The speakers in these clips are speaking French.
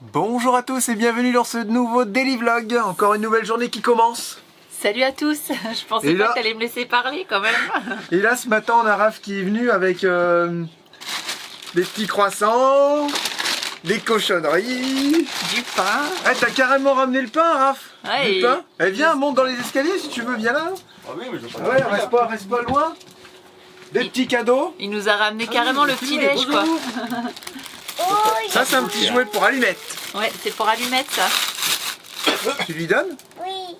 Bonjour à tous et bienvenue dans ce nouveau Daily Vlog. Encore une nouvelle journée qui commence. Salut à tous. Je pensais pas que t'allais me laisser parler quand même. Et là ce matin on a Raph qui est venu avec des petits croissants, des cochonneries, Du pain. Ah, t'as carrément ramené le pain, Raph. Ouais, Du pain. Eh viens, monte dans les escaliers si tu veux, viens là. Ah oui, mais je Ah ouais, reste pas loin. Des petits cadeaux. Il nous a ramené carrément le petit déj quoi. Ça c'est un petit jouet pour Allumette. Ouais, c'est pour Allumette ça. Tu lui donnes? Oui,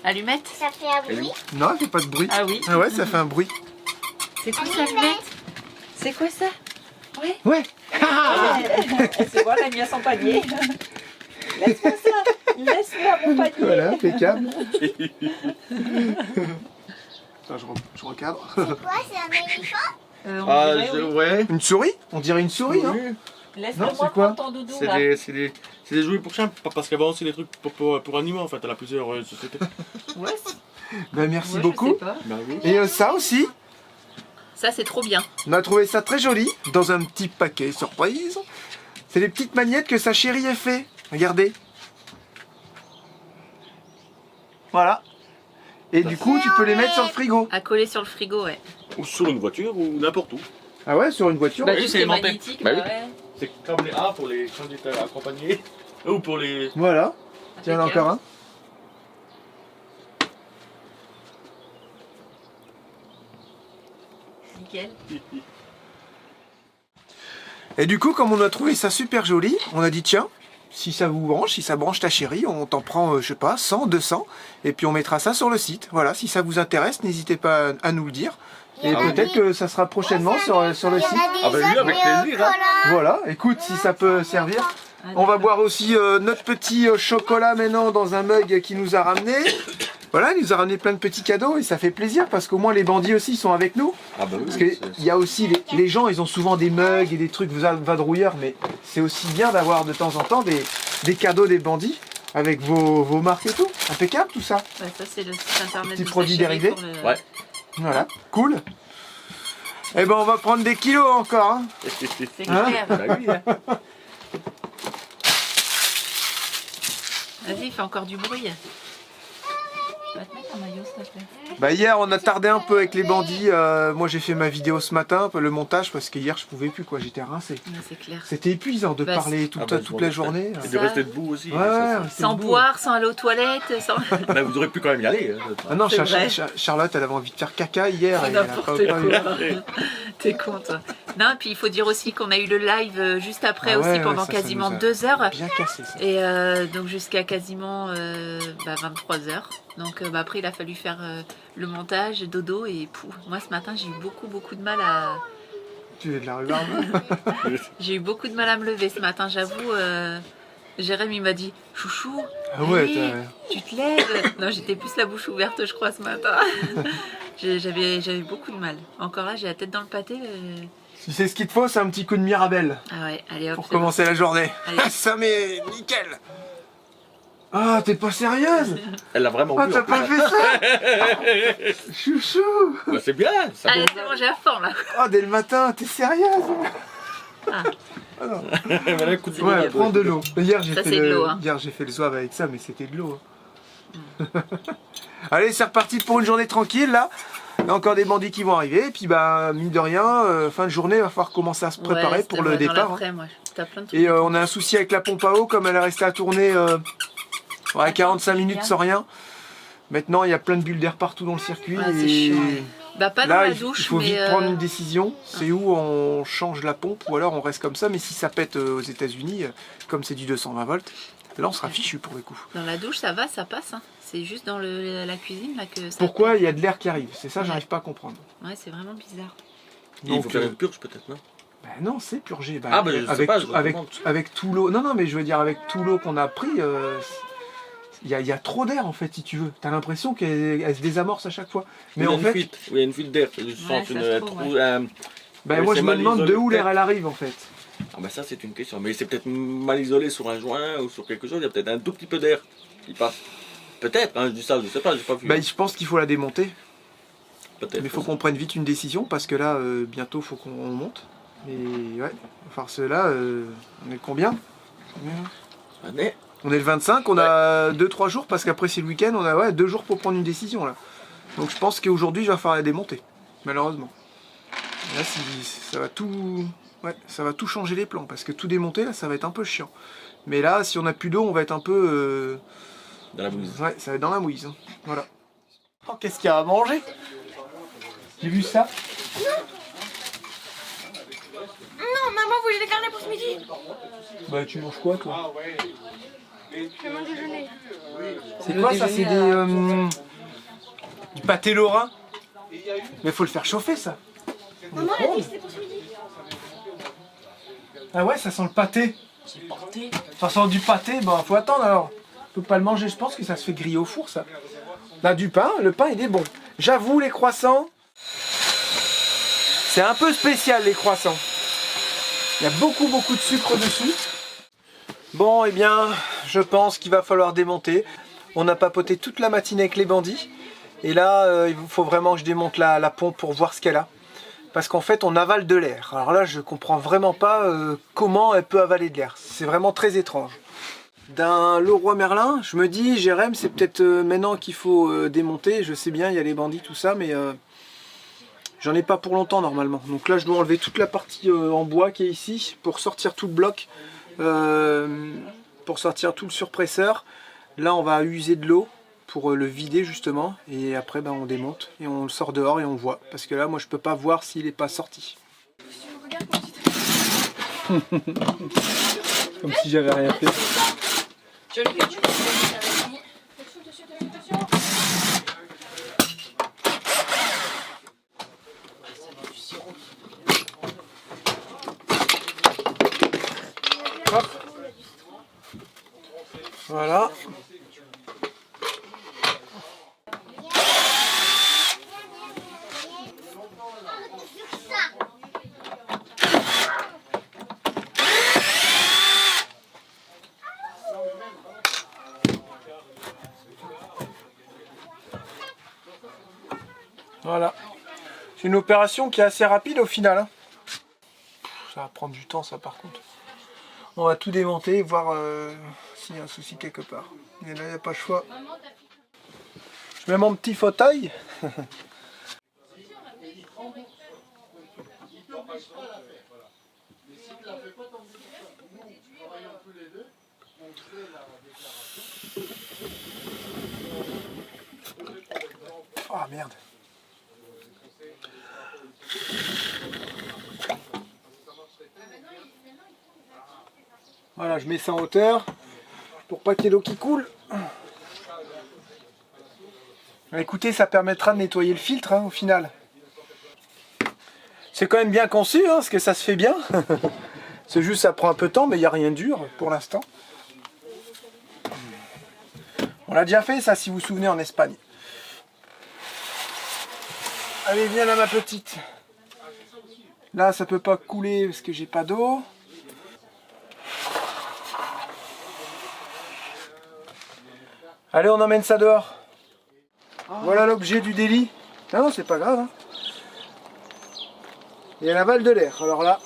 Allumette. ça fait un bruit. Non, elle fait pas de bruit. Ah oui. Ah ouais, ça fait un bruit. C'est quoi ça Allumette? C'est quoi ça? Ouais. Ouais. C'est bon, elle a mis à son panier. Laisse-moi ça. Laisse-moi mon panier. Voilà, impeccable. Attends, je recadre. C'est quoi, c'est un éléphant? Ah, Oui. ouais. Une souris? On dirait une souris, non? Oui. Laisse-moi Non, c'est quoi? prendre ton doudou C'est là. des jouets pour chiens, parce qu'avant c'est des trucs pour animaux en fait, elle a plusieurs sociétés. Ouais, Ben merci ouais, beaucoup. Je sais pas. Bah oui. Et ça aussi, Ça c'est trop bien. on a trouvé ça très joli dans un petit paquet surprise. C'est les petites magnettes que sa chérie a fait. Regardez. Voilà. Et du coup, tu peux les mettre sur le frigo. À coller sur le frigo, ouais. Ou sur une voiture ou n'importe où. Ah ouais, sur une voiture. oui, juste c'est les aimanté. magnétiques, Bah bah oui. ouais. C'est comme les A pour les candidats accompagnés ou pour les. Voilà. Tiens, là encore un. Nickel. Et du coup, comme on a trouvé ça super joli, on a dit tiens, si ça vous branche, si ça branche ta chérie, on t'en prend, je sais pas, 100, 200, et puis on mettra ça sur le site. Voilà, si ça vous intéresse, n'hésitez pas à nous le dire. Et Il y en a peut-être des- que ça sera prochainement sur le Il y en a site. des Ah bah oui, autres, avec mais au plaisir, hein. chocolat. Voilà, écoute, si ça peut servir. On va boire aussi notre petit chocolat maintenant dans un mug qui nous a ramené. Voilà, il nous a ramené plein de petits cadeaux et ça fait plaisir parce qu'au moins les bandits aussi sont avec nous. Ah bah oui. Parce qu'il y a aussi les gens, ils ont souvent des mugs et des trucs vadrouilleurs, mais c'est aussi bien d'avoir de temps en temps des cadeaux des bandits avec vos marques et tout. Impeccable tout ça. Ouais, ça c'est le site internet Petit de produit sa chérie dérivé. pour le- Ouais. Voilà, cool. Eh ben on va prendre des kilos encore. Hein. C'est Hein clair. Bah oui, hein. Vas-y, fais encore du bruit. Va te mettre un maillot, s'il te plaît. Bah hier on a tardé un peu avec les bandits, moi j'ai fait ma vidéo ce matin, le montage parce que hier je pouvais plus quoi, j'étais rincé. Ouais, c'est clair. C'était épuisant de Bah, parler Ah bah, toute la journée. Et de rester debout aussi. Ouais, ça, ouais, ça. c'était Sans beau. boire, sans aller aux toilettes, sans... Bah, vous aurez pu quand même y aller. Hein. Ah non, C'est vrai. Charlotte elle avait envie de faire caca hier et elle a pas N'importe eu. quoi. T'es con, toi. Non, et puis il faut dire aussi qu'on a eu le live juste après Ah ouais, aussi ouais, pendant ça quasiment nous a 2 heures. Bien cassé ça. Et donc jusqu'à quasiment 23 heures. Donc après il a fallu faire le montage, dodo et pouf. Moi ce matin j'ai eu beaucoup de mal à... Tu es de la rhubarbe. J'ai eu beaucoup de mal à me lever ce matin, j'avoue. Jérémy m'a dit chouchou, Ah ouais, allez, tu te lèves. Non, j'étais plus la bouche ouverte, je crois, ce matin. J'avais beaucoup de mal. Encore là, j'ai la tête dans le pâté. si c'est ce qu'il te faut, c'est un petit coup de Mirabelle Ah ouais, allez hop. pour c'est bon. commencer la journée. Allez. Ça mais nickel. Ah, t'es pas sérieuse? Elle a vraiment Ah, bu. t'as en plus, pas hein. fait ça? Chouchou. Bah, c'est bien. Ça Allez, donne c'est bon, j'ai la forme là. Ah, dès le matin, t'es sérieuse? Voilà, un coup de Ouais, boule. prends de l'eau. Hier, j'ai Ça, fait c'est de le l'eau, hein. hier, j'ai fait le zouave avec ça, mais c'était de l'eau. hein. Allez, c'est reparti pour une journée tranquille là. Il y a encore des bandits qui vont arriver, et puis bah mine de rien, fin de journée, il va falloir commencer à se préparer Ouais, pour c'était le dans départ. hein. l'après, moi. T'as plein de trucs. Et on a un souci avec la pompe à eau, comme elle est restée à tourner 45 minutes sans rien. Maintenant, il y a plein de bulles d'air partout dans le circuit. Ouais, c'est et chiant, ouais. Bah pas dans là, la il douche, faut mais vite prendre une décision. C'est où on change la pompe ou alors on reste comme ça. Mais si ça pète aux États-Unis, comme c'est du 220 volts, là on sera fichu pour le coup. dans la douche ça va, ça passe. Hein. C'est juste dans la cuisine là que ça. Pourquoi il y a de l'air qui arrive? C'est ça, Ouais. j'arrive pas à comprendre. Ouais, c'est vraiment bizarre. Il faut faire une purge peut-être, non? bah non, c'est purgé. Bah, Ah, bah, je sais avec, pas, je avec, recommande. avec tout l'eau. Non, non, mais je veux dire, avec tout l'eau qu'on a pris, il y a trop d'air en fait, si tu veux. T'as l'impression qu'elle se désamorce à chaque fois. Mais il y a en une fait, fuite. Oui, il y a une fuite d'air. Je sens ça une se trouve, trou. bah, Oui, moi c'est je me mal demande de isolé, où l'air peut-être. elle arrive en fait. Ah bah ça c'est une question. Mais c'est peut-être mal isolé sur un joint ou sur quelque chose. Il y a peut-être un tout petit peu d'air qui passe. Peut-être, hein, je dis ça, je sais pas, j'ai pas vu. Bah, je pense qu'il faut la démonter. Peut-être. Mais il faut qu'on prenne vite une décision parce que là, bientôt, faut qu'on monte. Et ouais, enfin, ceux-là, on est combien? Année. On est le 25, on a 2-3 jours parce qu'après c'est le week-end, on a 2 jours pour prendre une décision là. Donc je pense qu'aujourd'hui je vais faire la démonter, malheureusement. Et là ça va tout. Ouais, ça va tout changer les plans parce que tout démonter là ça va être un peu chiant. Mais là si on a plus d'eau on va être un peu. Dans la mouise. Ouais, ça va être dans la mouise. Hein. Voilà. Oh, qu'est-ce qu'il y a à manger? J'ai vu ça? Non, maman voulait les garder pour ce midi. Bah tu manges quoi toi? Je vais manger déjeuner. C'est quoi ça? C'est du pâté lorrain? Mais faut le faire chauffer ça. Maman elle a dit que c'était pour ce midi. Ah ouais, ça sent le pâté. Ça sent du pâté, bah faut attendre alors. On peut pas le manger, je pense que ça se fait griller au four ça. Là du pain, le pain il est bon. J'avoue les croissants, c'est un peu spécial les croissants. Il y a beaucoup de sucre dessus. Bon, eh bien, je pense qu'il va falloir démonter. On a papoté toute la matinée avec les bandits. Et là, il faut vraiment que je démonte la pompe pour voir ce qu'elle a. Parce qu'en fait, on avale de l'air. Alors là, je comprends vraiment pas comment elle peut avaler de l'air. C'est vraiment très étrange. D'un Leroy Merlin, je me dis, Jérém, c'est peut-être maintenant qu'il faut démonter. Je sais bien, il y a les bandits, tout ça, mais j'en ai pas pour longtemps normalement. Donc là, je dois enlever toute la partie en bois qui est ici pour sortir tout le bloc, pour sortir tout le surpresseur. Là, on va user de l'eau pour le vider justement. Et après, ben, on démonte et on le sort dehors et on voit. Parce que là, moi, je peux pas voir s'il est pas sorti. Comme si j'avais rien fait. Hop. Voilà. Voilà. C'est une opération qui est assez rapide au final. Hein. Ça va prendre du temps ça par contre. On va tout démonter et voir s'il y a un souci quelque part. Et là il n'y a pas le choix. Je mets mon petit fauteuil. Oh merde. Voilà, je mets ça en hauteur pour pas qu'il y ait l'eau qui coule. Écoutez, ça permettra de nettoyer le filtre hein, au final. C'est quand même bien conçu, hein, parce que ça se fait bien. C'est juste, ça prend un peu de temps, mais il n'y a rien de dur pour l'instant. On l'a déjà fait ça, si vous vous souvenez, en Espagne. Allez, viens là ma petite. Là, ça peut pas couler parce que j'ai pas d'eau. Allez, on emmène ça dehors. Voilà l'objet du délit. Non, c'est pas grave. Hein. Et elle avale de l'air. Alors là,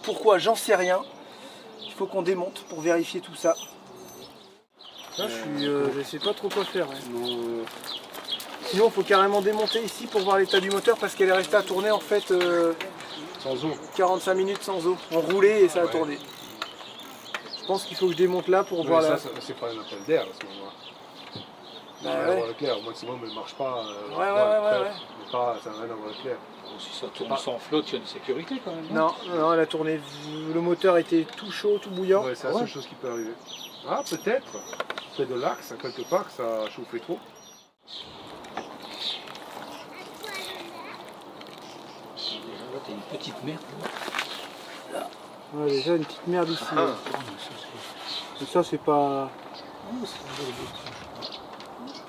pourquoi? J'en sais rien. Il faut qu'on démonte pour vérifier tout ça. Là, je sais pas trop quoi faire. Hein. Sinon, il faut carrément démonter ici pour voir l'état du moteur parce qu'elle est restée à tourner en fait sans eau. 45 minutes sans eau. On roulait et ça a tourné. Je pense qu'il faut que je démonte là pour voir là. C'est pas un appel d'air à ce moment-là. Ça n'a rien à voir avec l'air. Au maximum, elle ne marche pas. Ouais. Mais pas, ça n'a rien à voir avec l'air. Si ça tourne sans flotte, il y a une sécurité quand même. Non, elle a tourné. Le moteur était tout chaud, tout bouillant. Ouais, c'est la seule chose qui peut arriver. Ah, peut-être. C'est de l'axe, quelque part, que ça a chauffé trop. Là, t'as une petite merde. Ouais, déjà une petite merde ici. Mais ça, c'est pas.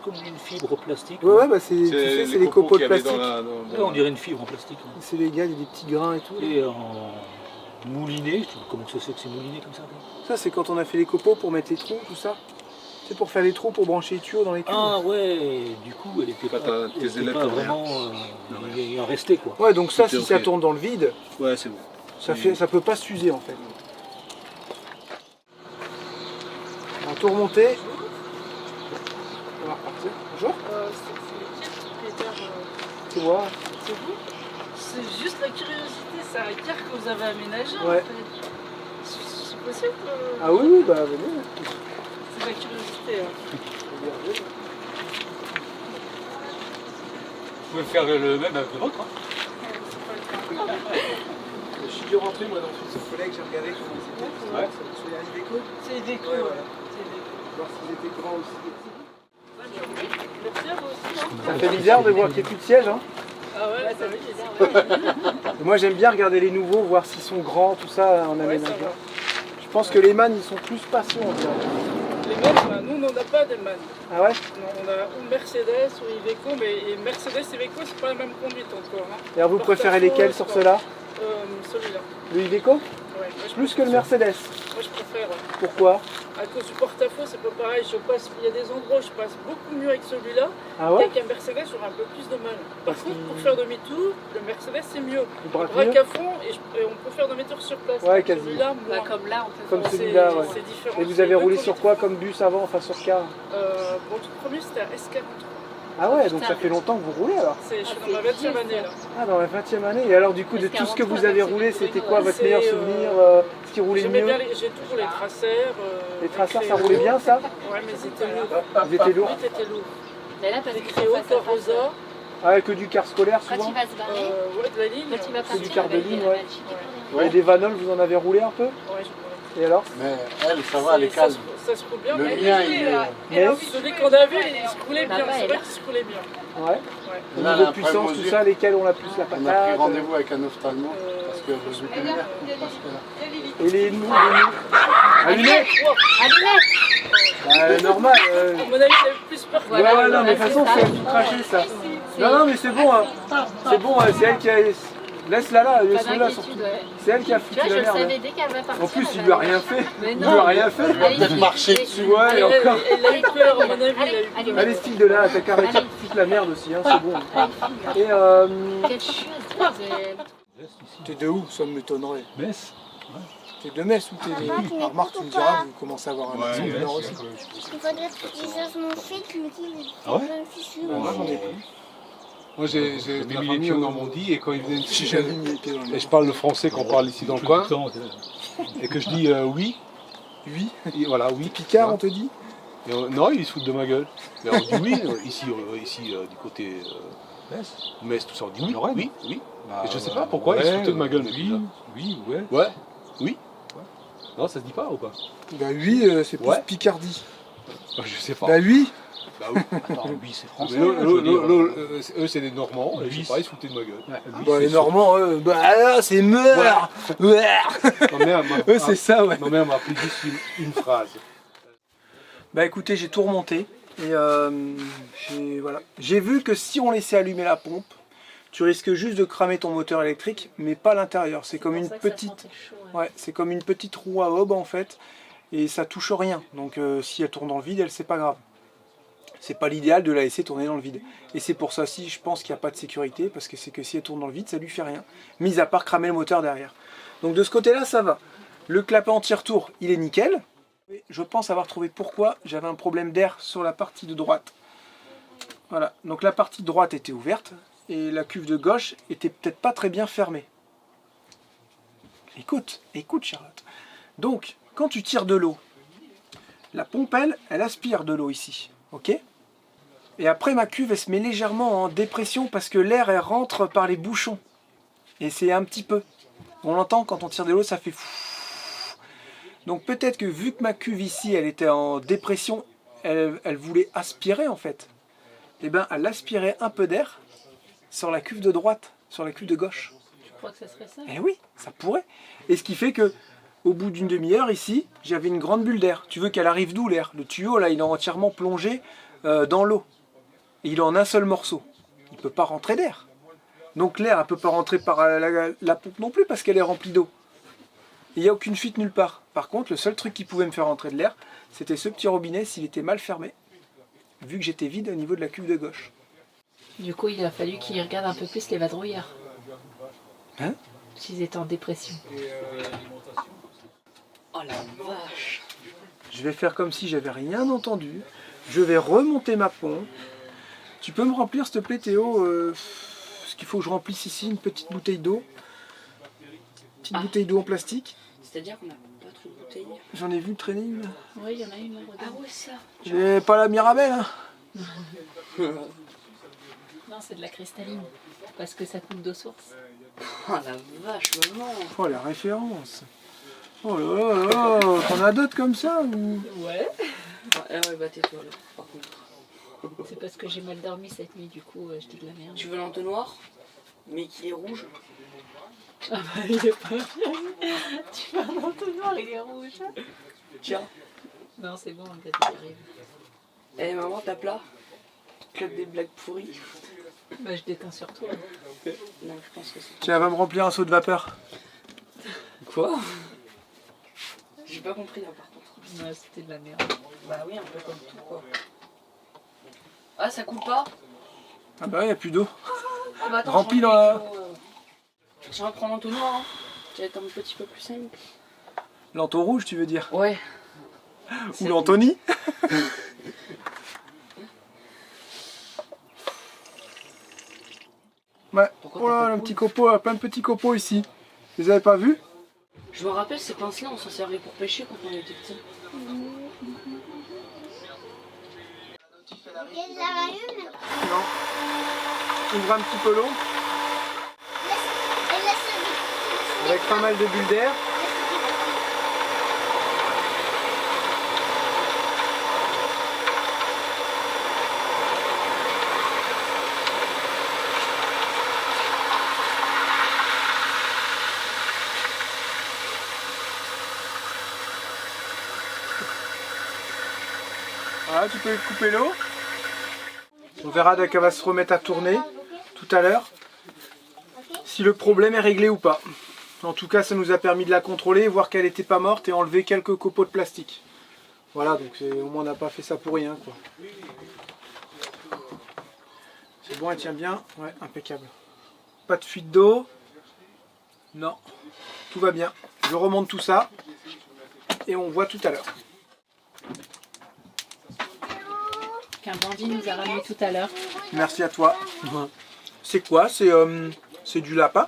Comme une fibre plastique. Ouais, bah c'est les copeaux de plastique. Ouais, on dirait une fibre en plastique. C'est les gars, il y a des petits grains et tout. Et en mouliné, comment ça c'est que c'est mouliné comme ça? Ça, c'est quand on a fait les copeaux pour mettre les trous, tout ça. C'est pour faire les trous pour brancher les tuyaux dans les cubes. Ah ouais, du coup, elle était pas vraiment. Il en restait quoi. Ouais, donc ça, si ça tourne dans le vide, Ouais, c'est bon. ça peut pas s'user en fait. On va tout remonter. On va repartir. Bonjour. Tu vois. C'est vous? C'est juste la curiosité, c'est un car que vous avez aménagé Ouais. en fait. C'est possible que... Ah oui, bah venez. C'est de la curiosité. Hein. Regardez. Vous pouvez faire le même avec le vôtre. Hein. Je suis dû rentrer moi dans ce collègue, j'ai regardé comment ils étaient. Ouais. C'est un Iveco. C'est Iveco. Ouais, voilà. C'est Iveco. Voir s'ils étaient grands aussi. Merci à vous aussi. Hein. Ça fait bizarre de voir qu'il n'y ait plus de siège. Hein. Ah ouais, ça fait bizarre. Et moi j'aime bien regarder les nouveaux, voir s'ils sont grands, tout ça en Ouais, ça aménagement. va. Je pense que les man ils sont plus patients on dirait. Les MAN, nous on n'en a pas des MAN. Ah ouais? Non, on a ou Mercedes ou Iveco, mais Mercedes et Iveco c'est pas la même conduite encore. Hein. Et alors vous préférez lesquels sur ceux-là? Celui-là. Le Iveco? Ouais, moi, je Plus que le préfère. Mercedes. Moi je préfère. Ouais. Pourquoi? À cause du porte-à-faux, c'est pas pareil. Il y a des endroits où je passe beaucoup mieux avec celui-là. Ah ouais? Avec un Mercedes, j'aurai un peu plus de mal. Par contre, pour faire demi-tour, le Mercedes c'est mieux. Le On braque braque mieux? à fond et on peut faire demi-tour sur place. Ouais, quasi. Celui-là, moins. Comme là, on peut Comme faire. celui-là, ouais. C'est différent. Et vous C'est avez deux roulé sur conduites quoi différentes. comme bus avant, enfin sur car? Mon tout premier c'était un S43. Ah ouais, donc Putain. ça fait longtemps que vous roulez alors? Je suis dans ma 20e année là. Ah, dans la 20e année. Et alors du coup, de tout ce que vous avez roulé, c'était quoi votre C'est, meilleur souvenir? Ce qui roulait J'aimais mieux? bien j'ai tout roulé, tracers. Les traceurs, ça roulait bien ça? Ouais, mais c'était lourd. Ils étaient lourds? Oui, c'était lourd. Mais là, parce Des que Créo, Corrosa, Ah, que du car scolaire Quand souvent? il va se barrer, ouais, de la ligne. quand il va C'est partir, du quart de il va ligne, dire, ouais. bah, checker pour les- Et des Vanol, vous en avez roulé un peu? Ouais, je roulais. Et alors? Mais elle, ça va, elle est calme. Ça se roule bien. Le mais mien, il est... Mais celui qu'on a vu, il se roulait bien. Papa C'est est vrai là. qu'il se roulait bien. Ouais. Ouais. Au Là, niveau la puissance, première tout mesure, ça, lesquels ont la plus la on a pris patate? rendez-vous avec un ophtalmo parce que le vétérinaire parce que là. Et les nous, à lunettes? Bah, normal. À mon avis, j'avais plus peur que Ouais, ouais, non, mais de toute façon, c'est du craché ça. Non, non, mais c'est bon, hein. C'est bon, c'est elle qui a. Laisse-la là, Pas laisse-la surtout. d'inquiétude, ouais. C'est elle qui a Tu foutu vois, je la le merde. savais dès qu'elle va partir. En plus, il elle lui a va- rien fait. Mais Il non. lui a rien fait. Allez, peut-être marcher allez, dessus. Ouais, et Elle encore. a eu peur, à mon avis, elle a eu Allez, peur. allez, Allez, file de là, t'as qu'à arrêter de foutre la merde aussi, hein, c'est bon. Et Quelle chose, t'es de où? Ça m'étonnerait. Metz. T'es de Metz ou t'es de. Ah, remarque, tu me diras, vous commencez à avoir un accent Ouais, du Nord aussi. Il faudrait que tu dises mon fils, lui dit Ah ouais? Moi, j'en ai plus. Moi j'ai de la famille en Normandie et quand ils viennent J'ai ici, jamais mis les pieds dans le et je parle le français qu'on parle ici dans le coin, et que je dis oui, Oui. et voilà, oui. Picard, on te dit? Et non, ils se foutent de ma gueule. Mais on dit oui, ici du côté Metz, tout ça, on dit oui, Lorraine. oui, oui. Et je sais pas pourquoi ils se foutaient de ma gueule. Oui, oui, ouais. Ouais, oui. Non, ça se dit pas ou pas? Bah oui, c'est plus Ouais. Picardie. Je sais pas. Bah oui. Bah oui. Attends, oui, c'est français. Mais Je veux dire, eux, c'est des Normands, et je sais pas, ils se foutaient de ma gueule. Bah les Normands, bah là, c'est meurs. Ouais. Ma mère m'a Eux, c'est ça, ouais. ma mère m'a appris juste une phrase. Bah écoutez, j'ai tout remonté et voilà. J'ai vu que si on laissait allumer la pompe, tu risques juste de cramer ton moteur électrique, mais pas l'intérieur. C'est comme une petite, ouais, c'est comme une petite roue à hob en fait, et ça touche rien. Donc si elle tourne dans le vide, elle c'est pas grave. C'est pas l'idéal de la laisser tourner dans le vide. Et c'est pour ça aussi, je pense qu'il n'y a pas de sécurité, parce que c'est que si elle tourne dans le vide, ça lui fait rien. Mis à part cramer le moteur derrière. Donc de ce côté-là, ça va. Le clapet anti-retour, il est nickel. Je pense avoir trouvé pourquoi j'avais un problème d'air sur la partie de droite. Voilà, donc la partie de droite était ouverte et la cuve de gauche était peut-être pas très bien fermée. Écoute, écoute Charlotte. Donc, quand tu tires de l'eau, la pompe, elle aspire de l'eau ici, ok? Et après ma cuve, elle se met légèrement en dépression parce que l'air, elle rentre par les bouchons. Et c'est un petit peu. On l'entend quand on tire de l'eau, ça fait fou. Donc peut-être que vu que ma cuve ici, elle était en dépression, elle voulait aspirer en fait. Et bien elle aspirait un peu d'air sur la cuve de droite, sur la cuve de gauche. Je crois que ça serait ça. Eh oui, ça pourrait. Et ce qui fait que au bout d'une demi-heure ici, j'avais une grande bulle d'air. Tu veux qu'elle arrive d'où l'air? Le tuyau là, il est entièrement plongé dans l'eau. Et il est en un seul morceau. Il ne peut pas rentrer d'air. Donc l'air ne peut pas rentrer par la pompe non plus parce qu'elle est remplie d'eau. Il n'y a aucune fuite nulle part. Par contre, le seul truc qui pouvait me faire rentrer de l'air, c'était ce petit robinet s'il était mal fermé, vu que j'étais vide au niveau de la cuve de gauche. Du coup, il a fallu qu'il regarde un peu plus les vadrouilleurs. Hein? S'ils étaient en dépression. Oh la vache! Je vais faire comme si j'avais rien entendu. Je vais remonter ma pompe. Tu peux me remplir, s'il te plaît, Théo, ce qu'il faut que je remplisse ici, une petite bouteille d'eau. Petite bouteille d'eau en plastique. C'est-à-dire qu'on n'a pas trop de bouteilles. J'en ai vu traîner une. Oui, il y en a une. Ah ouais, ça. J'ai pas la Mirabelle, hein. Non, c'est de la cristalline. Parce que ça coule d'eau source. Oh la vache, maman. Oh, la référence. Oh là là là, t'en as d'autres comme ça ou... Ouais. Ah ouais, bah tais-toi là, par contre. C'est parce que j'ai mal dormi cette nuit, du coup, je dis de la merde. Tu veux l'entonnoir, mais qu'il est rouge. Ah bah, il est pas bien. Tu vas un entonnoir, il est rouge. Tiens. Non, c'est bon, le gars, il arrive. Eh maman, tape là. Club des blagues pourries. Bah, je déteins sur toi. Non, je pense que c'est... Tiens, va me remplir un seau de vapeur. Quoi? J'ai pas compris là par contre. Ouais, c'était de la merde. Bah oui, un peu comme tout quoi. Ah, ça coule pas? Ah bah, il n'y a plus d'eau. Ah bah attends, Remplis je dans remets la... les kilos, je vais prendre l'entonnoir, hein. Ça va être un petit peu plus simple. L'anto rouge, tu veux dire? Ouais. Ou l'Anthony? Ouais. Pourquoi Oh t'as là, pas un de petit copeau, plein de petits copeaux ici. Vous les avez pas vus? Je me rappelle, ces pinces-là, on s'en servait pour pêcher quand on était petits. Quelle la rallume? Non. Ouvre un petit peu l'eau, Elle laisse avec pas mal de bulles d'air. Voilà, tu peux couper l'eau. On verra dès qu'elle va se remettre à tourner tout à l'heure si le problème est réglé ou pas. En tout cas, ça nous a permis de la contrôler, voir qu'elle n'était pas morte et enlever quelques copeaux de plastique. Voilà, donc au moins on n'a pas fait ça pour rien, quoi. C'est bon, elle tient bien. Ouais, impeccable. Pas de fuite d'eau. Non, tout va bien. Je remonte tout ça et on voit tout à l'heure. Qu'un bandit nous a ramené tout à l'heure. Merci à toi. C'est quoi? C'est du lapin?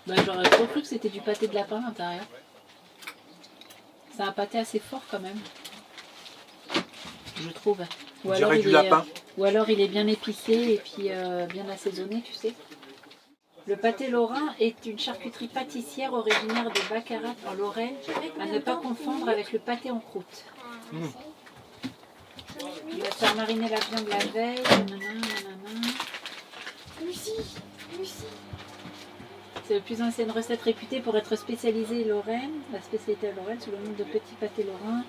Bah, j'aurais trop cru que c'était du pâté de lapin à l'intérieur. C'est un pâté assez fort quand même. Je trouve. On dirait du lapin. Ou alors il est bien épicé et puis bien assaisonné, tu sais. Le pâté lorrain est une charcuterie pâtissière originaire de Baccarat en Lorraine, à ne pas confondre avec le pâté en croûte. Il va faire mariner la viande la veille. Nanana, nanana. C'est la plus ancienne recette réputée pour être spécialisée Lorraine, la spécialité Lorraine sous le nom de petit pâté lorrain.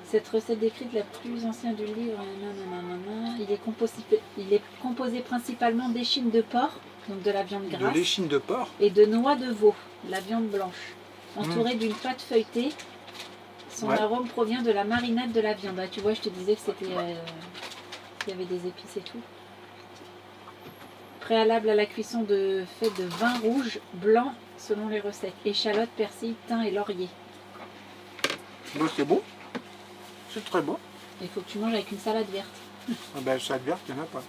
Cette recette décrite la plus ancienne du livre. Nanana. Il est composé principalement d'échine de porc, donc de la viande De grasse, l'échine de porc. et de noix de veau, la viande blanche, entourée d'une pâte feuilletée. Son arôme provient de la marinade de la viande. Ah, tu vois, je te disais que c'était, il y avait des épices et tout. Préalable à la cuisson fait de vin rouge, blanc selon les recettes. Échalotes, persil, thym et laurier. Bon, c'est bon. C'est très bon. Il faut que tu manges avec une salade verte. Ah ben, ça verte, il n'y en a pas.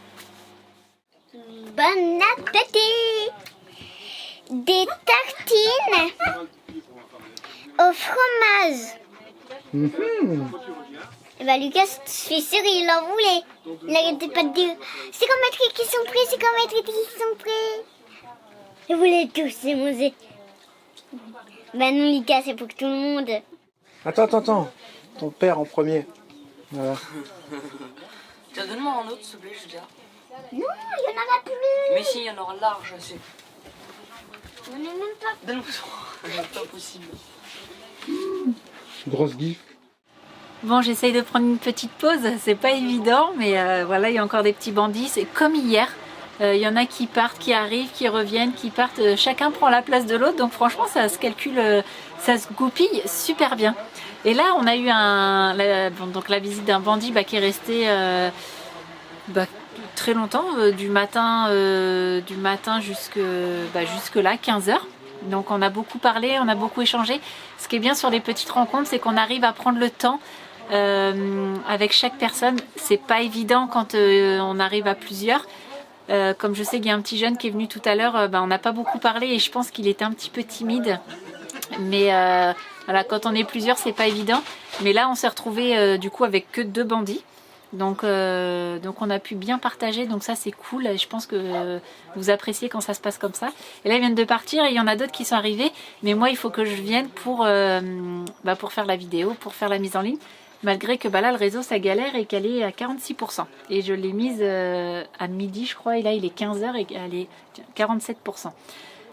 Bon appétit! Des tartines au fromage. Et bah Lucas, je suis sûre il en voulait. Il n'arrêtait pas de dire c'est quand mettre qui sont prêts, c'est quand mettre qui sont prêts. Il voulait tous les manger. Bah non Lucas, c'est pour tout le monde. Attends. Ton père en premier. Voilà. Tiens, donne-moi un autre, s'il te plaît, Julia. Non, il n'y en aura plus. Mais si, il y en aura large, assez. On n'est même pas. Donne-moi ça. C'est pas possible. Grosse gif. Bon, j'essaye de prendre une petite pause, c'est pas évident, mais voilà, il y a encore des petits bandits, c'est comme hier. Il y en a qui partent, qui arrivent, qui reviennent, qui partent, chacun prend la place de l'autre, donc franchement ça se calcule, ça se goupille super bien. Et là on a eu la visite d'un bandit qui est resté très longtemps, du matin jusque là, 15h. Donc on a beaucoup parlé, on a beaucoup échangé. Ce qui est bien sur les petites rencontres, c'est qu'on arrive à prendre le temps avec chaque personne. C'est pas évident quand on arrive à plusieurs. Comme je sais qu'il y a un petit jeune qui est venu tout à l'heure, on n'a pas beaucoup parlé et je pense qu'il était un petit peu timide. Mais voilà, quand on est plusieurs, c'est pas évident. Mais là, on s'est retrouvés du coup avec que 2 bandits. Donc on a pu bien partager, donc ça c'est cool. Je pense que vous appréciez quand ça se passe comme ça. Et là ils viennent de partir et il y en a d'autres qui sont arrivés. Mais moi il faut que je vienne pour faire la vidéo, pour faire la mise en ligne. Malgré que là le réseau ça galère et qu'elle est à 46%. Et je l'ai mise à midi je crois et là il est 15h et elle est 47%.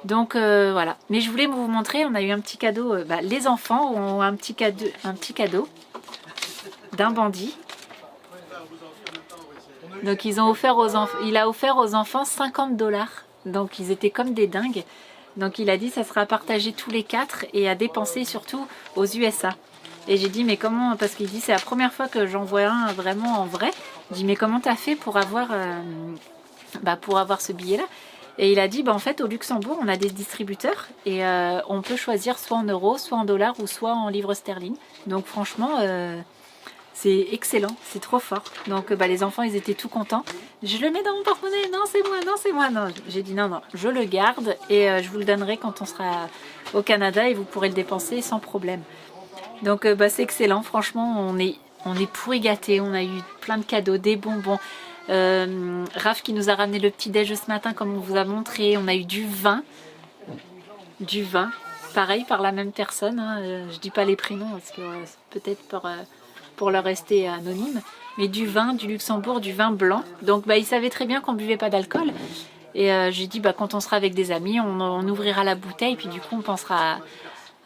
Donc voilà. Mais je voulais vous montrer, on a eu un petit cadeau. Les enfants ont un petit cadeau d'un bandit. Donc il a offert aux enfants 50$. Donc ils étaient comme des dingues. Donc il a dit ça sera à partager tous les 4 et à dépenser surtout aux USA. Et j'ai dit mais comment, parce qu'il dit c'est la première fois que j'en vois un vraiment en vrai. Je dis mais comment t'as fait pour avoir ce billet là? Et il a dit en fait au Luxembourg on a des distributeurs et on peut choisir soit en euros, soit en dollars ou soit en livres sterling. Donc franchement c'est excellent, c'est trop fort. Donc les enfants ils étaient tout contents. Je le mets dans mon porte-monnaie, non c'est moi, non c'est moi. Non, j'ai dit non, je le garde et je vous le donnerai quand on sera au Canada et vous pourrez le dépenser sans problème. Donc c'est excellent, franchement on est pourri gâtés, on a eu plein de cadeaux, des bonbons. Raph qui nous a ramené le petit déj ce matin comme on vous a montré, on a eu du vin, pareil par la même personne, hein. Je dis pas les prénoms parce que peut-être pour leur rester anonyme, mais du vin du Luxembourg, du vin blanc. Donc ils savaient très bien qu'on buvait pas d'alcool. Et j'ai dit quand on sera avec des amis, on ouvrira la bouteille, puis du coup on pensera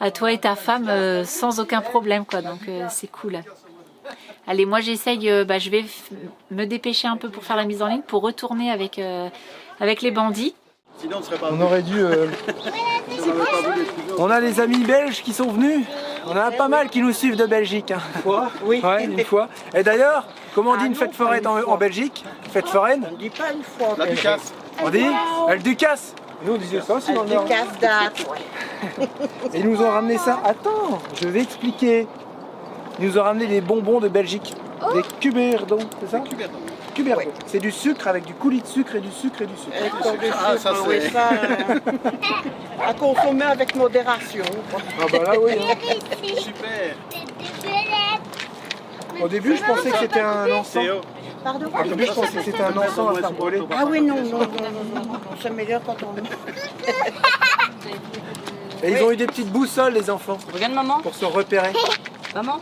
à toi et ta femme sans aucun problème quoi. Donc c'est cool. Allez, moi j'essaye, je vais me dépêcher un peu pour faire la mise en ligne, pour retourner avec les bandits. Sinon, on serait pas On aurait dû... On a les amis belges qui sont venus. On en a pas mal qui nous suivent de Belgique. Hein. Oui. Ouais, une fois. Et d'ailleurs, comment on dit une fête foraine en Belgique? Fête foraine? On dit pas une fois. La Ducasse. On dit elle Ducasse. Nous on disait ça aussi dans le Nord. Ducasse date, ouais. Et ils nous ont ramené ça. Attends, je vais expliquer. Ils nous ont ramené des bonbons de Belgique. Des cuberdons, c'est ça? Cuberdons. Oui. C'est du sucre avec du coulis de sucre et du sucre et du sucre. Ah, ça c'est- oui, ça, à consommer avec modération. Ah bah là oui. hein. Super. Au début je pensais que c'était un encens. Théo. Pardon? Au début je pensais que c'était un encens à faire brûler. Ah oui, non, c'est meilleur quand on... Et ils ont eu des petites boussoles les enfants Regarde maman. pour se repérer. Maman.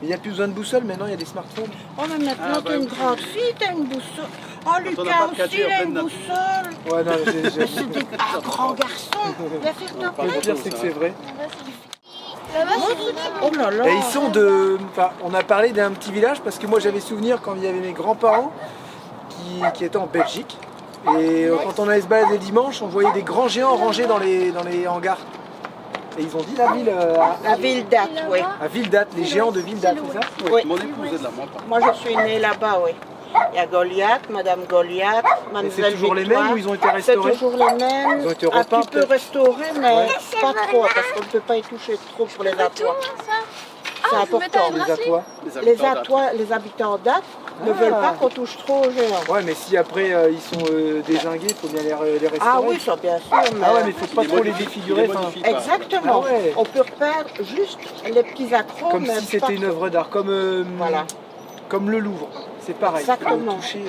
Il n'y a plus besoin de boussole maintenant, il y a des smartphones. Oh, mais maintenant, t'es une grande fille, t'as une boussole. Oh, on n'a Lucas pas de aussi, caddie, il a en une pleine boussole. Ouais, non, Mais c'est des grands garçons. Bien sûr, le pire c'est que c'est vrai. Oh là là. Et ils sont de... Enfin, on a parlé d'un petit village parce que moi j'avais souvenir quand il y avait mes grands-parents qui étaient en Belgique. Et quand on allait se balader dimanche, on voyait des grands géants rangés dans les hangars. Et ils ont dit la ville La ville date, oui. à Ville-Date, les géants de Ville-Date, c'est ça? Oui. Mon épouse est de là, moi pas. Moi, je suis née là-bas, oui. Il y a Goliath, Madame Goliath, Et Mademoiselle c'est toujours les Victoire. mêmes ou ils ont été C'est restaurés? toujours les mêmes. Ils ont été Un repeints, petit peu peut-être. restaurés, mais pas trop, parce qu'on ne peut pas y toucher trop pour les atois. C'est important. Les atois. Les habitants date ne veulent pas qu'on touche trop aux géants. Ouais, mais si après ils sont dézingués, il faut bien les restaurer. Ah oui, ça bien sûr, mais... Ah ouais, mais il faut pas trop les défigurer. enfin, Exactement. Ah ouais. On peut repère juste les petits accros, Comme mais si pas c'était une trop. œuvre d'art, Voilà. comme le Louvre. C'est pareil. Exactement. Faut toucher,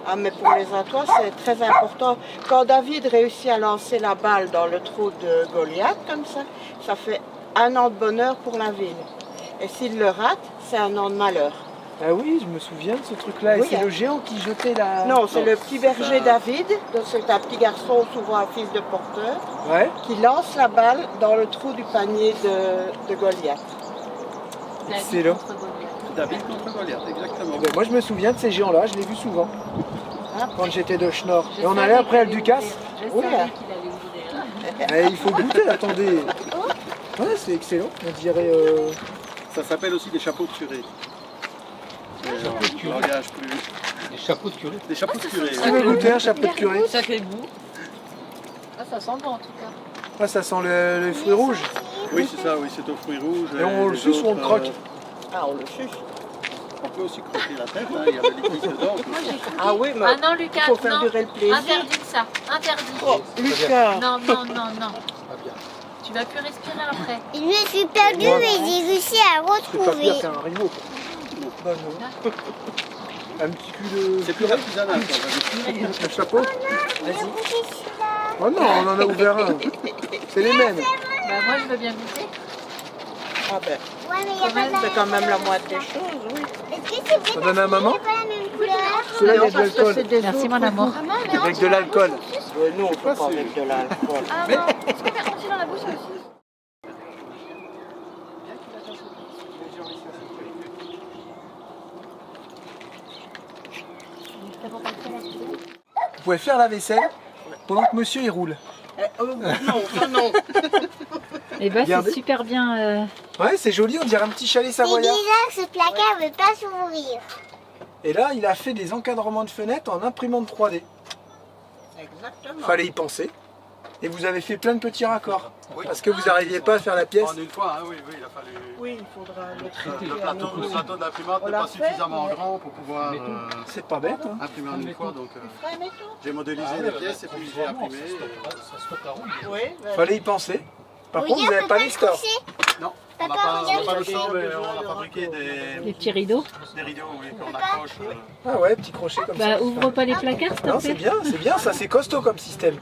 Ah, mais pour les atois, c'est très important. Quand David réussit à lancer la balle dans le trou de Goliath, comme ça fait 1 an de bonheur pour la ville. Et s'il le rate, c'est 1 an de malheur. Ah oui, je me souviens de ce truc-là. Et Oui, c'est hein. le géant qui jetait la... Non, c'est le petit berger David, donc c'est un petit garçon, souvent un fils de porteur, Ouais. qui lance la balle dans le trou du panier de Goliath. Excellent. David contre Goliath, exactement. Ben, moi, je me souviens de ces géants-là. Je l'ai vu souvent. Ah. Quand j'étais de Schnorr. Et on allait après à Ducasse. Oui, hein. Il faut goûter, attendez. Ouais, c'est excellent. On dirait... Ça s'appelle aussi des chapeaux de curé. Langage plus. Des chapeaux de curé. Des chapeaux de curé. Tu veux goûter un chapeau de curé? Ça fait goût. Ah, ça sent bon en tout cas. Ah, ça sent les fruits rouges. Oui, c'est ça, oui, c'est aux fruits rouges. Et on le les suce ou on le autres, croque? Ah, on le suce. On peut aussi croquer la tête, hein, il y a le liquide dedans. Ah oui, mais Ah non, Lucas, il faut faire non. durer le plaisir. Interdit ça, interdit. Oh, Lucas. Non, non, non, non. Tu vas plus respirer après. Je me suis perdue et j'ai réussi à C'est pas retrouver. pire qu'un rhino. Bah non. Un petit cul de... C'est plus artisanal, ça, on va dire. Le chapeau. Oh non, on en a ouvert un. C'est les mêmes. Bah moi je veux bien goûter. Ah ben, Ouais, mais il n'y a pas de la... c'est quand même la moitié des choses, oui. Est-ce que c'est Ça bien donne à maman? pas la même couleur? Celui-là, il y a Non, de parce que l'alcool. c'est des Merci autres mon amour. goûts. Avec de l'alcool. Ouais, nous, on ne peut pas mettre de l'alcool. Ah non, est-ce qu'on met entier dans la bouche aussi? Vous pouvez faire la vaisselle pendant que monsieur il roule. Non, ça non. Et bah c'est Regardez. super bien. Ouais, c'est joli, on dirait un petit chalet C'est savoyard. bizarre, ce placard ne veut pas s'ouvrir. Et là, il a fait des encadrements de fenêtres en imprimante 3D. Exactement. Fallait y penser. Et vous avez fait plein de petits raccords. Parce que vous n'arriviez pas à faire la pièce. En une fois, hein, oui, oui, il a fallu... Oui, il faudra le traiter. Le plateau d'imprimante On n'est l'a pas fait, suffisamment mais- grand pour pouvoir C'est pas bête, hein. imprimer en une fois, donc Frère, mettons. j'ai modélisé les pièces et puis j'ai imprimé. Oui, ben, Fallait y penser. Par contre, vous Regarde, n'avez pas papa, les stores. couché. Non, on n'a Papa, pas, regarde, le je store, vais- mais on a fabriqué Les petits rideaux. des rideaux oui, qu'on accroche. Ah ouais, petit crochet comme ça. Bah ouvre pas les placards s'il Non, te c'est plaît. bien, ça c'est costaud comme système.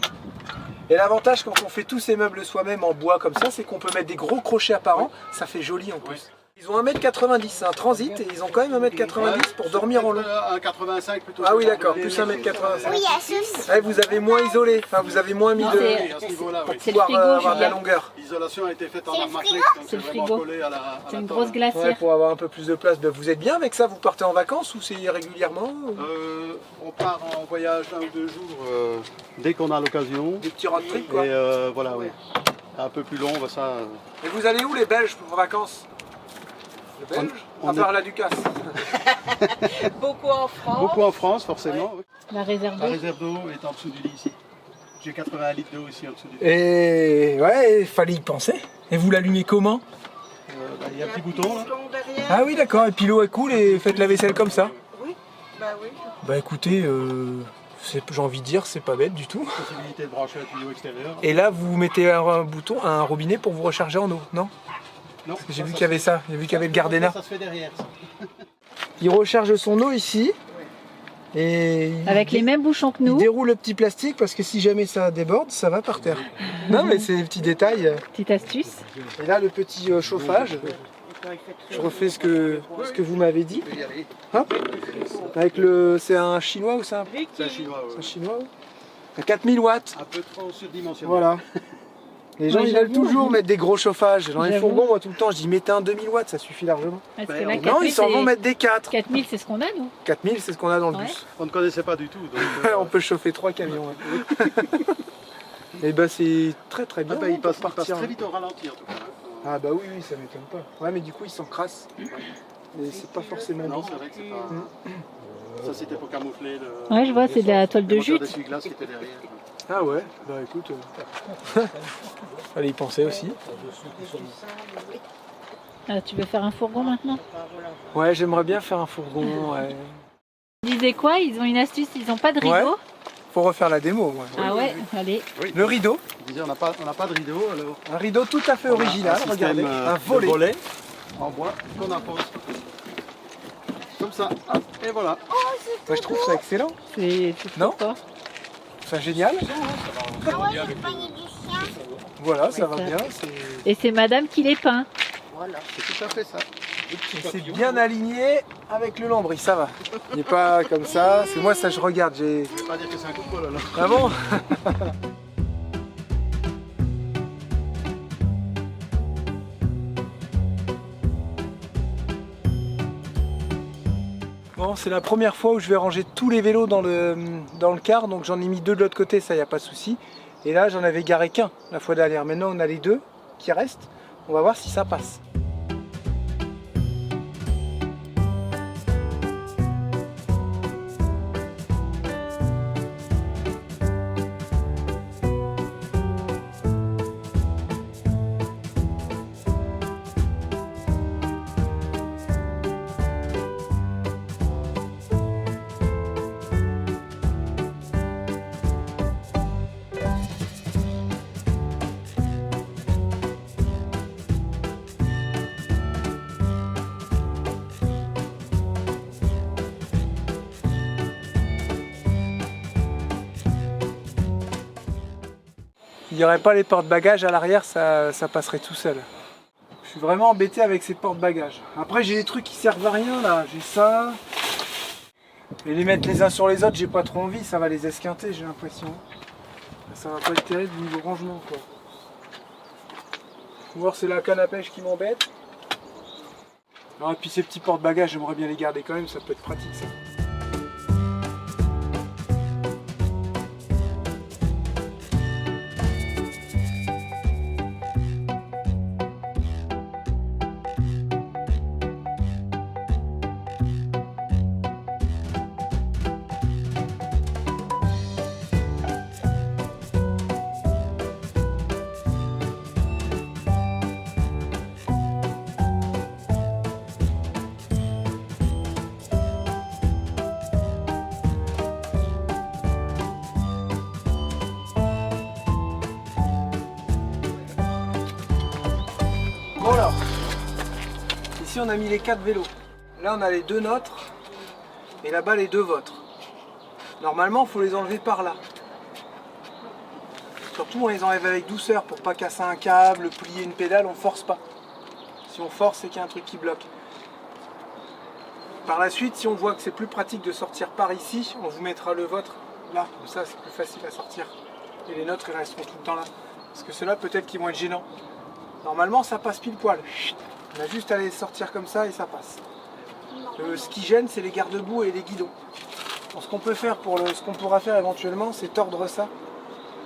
Et l'avantage quand on fait tous ces meubles soi-même en bois comme ça, c'est qu'on peut mettre des gros crochets apparents, ça fait joli en plus. Ils ont 1m90, c'est un transit et ils ont quand même 1m90 pour dormir en long. Un 85 plutôt. Ah oui d'accord, plus 1m85. Oui, il y a ceci. Ouais, vous avez moins isolé, enfin vous avez moins mis Non, de... c'est- Oui, à ce niveau-là, oui. C'est le pouvoir frigo, avoir de la Julien. longueur. L'isolation a été faite en C'est le armatrix, frigo donc C'est le vraiment frigo. collé à la C'est une tôle. grosse Ouais, glacière. pour avoir un peu plus de place. Ben, vous êtes bien avec ça? Vous partez en vacances ou c'est régulièrement? On part en voyage 1 ou 2 jours dès qu'on a l'occasion. Des petits road trips Et quoi. voilà, oui. Un peu plus long, ça. Et vous allez où les Belges pour vos vacances? Les Belges? On À part est- la Ducasse. beaucoup en France. Beaucoup en France, forcément. oui. La réserve La d'eau. réserve d'eau est en dessous du lit ici. J'ai 80 litres d'eau ici en dessous du lit. Et ouais, il fallait y penser. Et vous l'allumez comment? Il y a un petit bouton là. Derrière. Ah oui d'accord, et puis l'eau elle coule et faites la vaisselle comme ça. Oui, bah oui. Bah écoutez, j'ai envie de dire c'est pas bête du tout. Possibilité de brancher un tuyau extérieur. Et là vous mettez un bouton, un robinet pour vous recharger en eau, non? Non, J'ai ça, vu ça qu'il y avait ça, j'ai vu qu'il y avait le Gardena. Ça se fait derrière. Ça. Il recharge son eau ici. Et Avec les mêmes bouchons que il nous. déroule le petit plastique parce que si jamais ça déborde, ça va par terre. Non mais c'est des petits détails. Petite astuce. Et là le petit chauffage, je refais ce que vous m'avez dit. Hop. Avec le, c'est un chinois ou c'est un, C'est un chinois. c'est un chinois oui. À 4000 watts. Un peu trop surdimensionné. Voilà. Les gens Ouais, ils veulent j'avoue. toujours mettre des gros chauffages. Dans les J'avoue. fourgons, moi tout le temps, je dis mettez un 2000 watts, ça suffit largement. Parce que Ben, là, non, 4000, Non, ils s'en vont c'est- mettre des 4. 4000, c'est ce qu'on a nous. 4000, c'est ce qu'on a dans le Ouais. bus. On ne connaissait pas du tout. Donc, On peut chauffer 3 camions. ouais. Et bah c'est très très bien. il pour passe partir. très vite au ralenti en tout cas. Ah bah oui, ça m'étonne pas. Ouais, mais du coup, ils s'encrassent. Et c'est pas forcément Non, bon. c'est vrai que c'est pas. Ça c'était pour camoufler le. Ouais, je vois, c'est de la toile de le moteur jute. d'essuie-glace qui était derrière. Ah ouais, bah écoute, fallait y penser aussi. Ah, tu veux faire un fourgon maintenant? Ouais, j'aimerais bien faire un fourgon. Ouais. Tu disais quoi? Ils ont une astuce, ils ont pas de rideau. Ouais. Faut refaire la démo, moi. Ah ouais, allez. Le rideau, Je disais, on n'a pas de rideau, alors un rideau tout à fait original, un regardez, système, un de volet. en bois qu'on impose. Comme ça, hop, et voilà. Moi, je trouve ça excellent, C'est Non trop fort. c'est génial. Ah ouais, le panier du chien. Voilà, ça va ça. bien. Et c'est madame qui les peint. C'est tout à fait ça. C'est bien aligné avec le lambris, ça va. Il n'est pas comme ça. C'est moi, ça je regarde. J'ai. Je ne vais pas dire que c'est un coup de poil alors. Ah bon? Bon, c'est la première fois où je vais ranger tous les vélos dans le car, donc j'en ai mis 2 de l'autre côté, ça y a pas de souci. Et là, j'en avais garé qu'un la fois dernière. Maintenant, on a les 2 qui restent. On va voir si ça passe. Il n'y aurait pas les porte-bagages à l'arrière, ça passerait tout seul. Je suis vraiment embêté avec ces porte-bagages. Après j'ai des trucs qui servent à rien là, j'ai ça. Et les mettre les uns sur les autres, j'ai pas trop envie, ça va les esquinter, j'ai l'impression. Ça va pas être terrible niveau rangement quoi. Faut voir, c'est la canne à pêche qui m'embête. Et puis ces petits porte-bagages, j'aimerais bien les garder quand même, ça peut être pratique ça. Bon alors, ici on a mis les 4 vélos. Là on a les 2 nôtres et là-bas les 2 vôtres. Normalement il faut les enlever par là. Surtout on les enlève avec douceur pour pas casser un câble, plier une pédale, on force pas. Si on force c'est qu'il y a un truc qui bloque. Par la suite si on voit que c'est plus pratique de sortir par ici, on vous mettra le vôtre là, comme ça c'est plus facile à sortir. Et les nôtres ils resteront tout le temps là. Parce que ceux-là peut-être qu'ils vont être gênants. Normalement ça passe pile poil. On a juste à les sortir comme ça et ça passe. Ce qui gêne c'est les garde-boue et les guidons. Donc, ce qu'on peut faire ce qu'on pourra faire éventuellement c'est tordre ça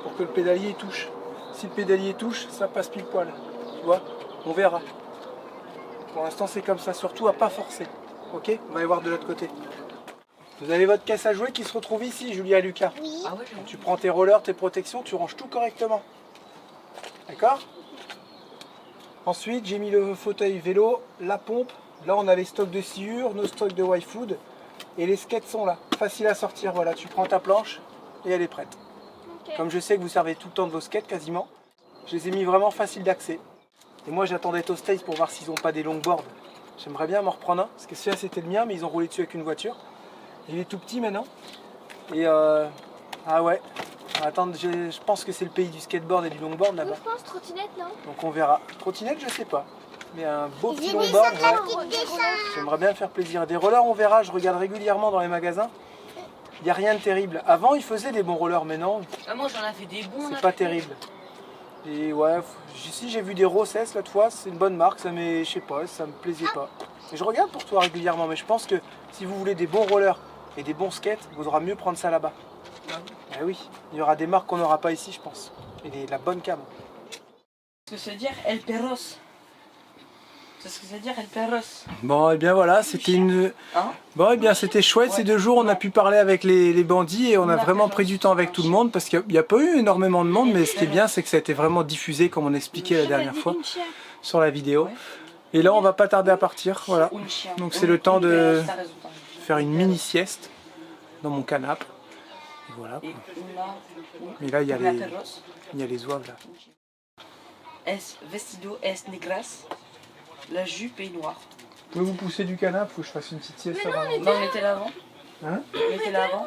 pour que le pédalier touche. Si le pédalier touche, ça passe pile poil. Tu vois, on verra. Pour l'instant c'est comme ça, surtout à pas forcer. Ok, on va aller voir de l'autre côté. Vous avez votre caisse à jouer qui se retrouve ici, Julia et Lucas. Oui. Ah ouais, Tu prends tes rollers, tes protections, tu ranges tout correctement. D'accord ? Ensuite, j'ai mis le fauteuil vélo, la pompe. Là, on a les stocks de sciure, nos stocks de Y-Food. Et les skates sont là. Facile à sortir. Voilà, tu prends ta planche et elle est prête. Ok. Comme je sais que vous servez tout le temps de vos skates quasiment, je les ai mis vraiment faciles d'accès. Et moi, j'attendais Tostays pour voir s'ils n'ont pas des longboards. J'aimerais bien m'en reprendre un. Parce que celui-là, c'était le mien, mais ils ont roulé dessus avec une voiture. Il est tout petit maintenant. Et ah ouais. Attends, je pense que c'est le pays du skateboard et du longboard là-bas. Je pense trottinette, non? Donc on verra. Trottinette, je sais pas. Mais un beau petit J'ai mis longboard, ça ouais. dans le dessin. J'aimerais bien faire plaisir. Des rollers, on verra. Je regarde régulièrement dans les magasins. Il n'y a rien de terrible. Avant, ils faisaient des bons rollers, mais non, Ah, moi j'en ai fait des bons. c'est pas terrible. Et ouais, si j'ai vu des Rossès l'autre fois, c'est une bonne marque, je sais pas, ça me plaisait pas. Et je regarde pour toi régulièrement, mais je pense que si vous voulez des bons rollers et des bons skates, il vaudra mieux prendre ça là-bas. Eh oui, il y aura des marques qu'on n'aura pas ici, je pense. Et de la bonne cam. Ce que ça veut dire El Perros. C'est ce que ça veut dire El Perros. Bon, et bien voilà, c'était une... Hein? Bon, et bien c'était chouette ces 2 jours, on a pu parler avec les bandits et on a vraiment pris du temps avec tout le monde parce qu'il n'y a pas eu énormément de monde, mais ce qui est bien, c'est que ça a été vraiment diffusé comme on expliquait la dernière fois sur la vidéo. Et là, on va pas tarder à partir, voilà. Donc c'est le temps de faire une mini sieste dans mon canapé. Et voilà. Mais là, il y a les zouaves là. Es vestido es negras. La jupe est noire. Vous pouvez vous pousser du canapé, faut que je fasse une petite sieste avant. Non, on était là avant. Hein? On était là avant.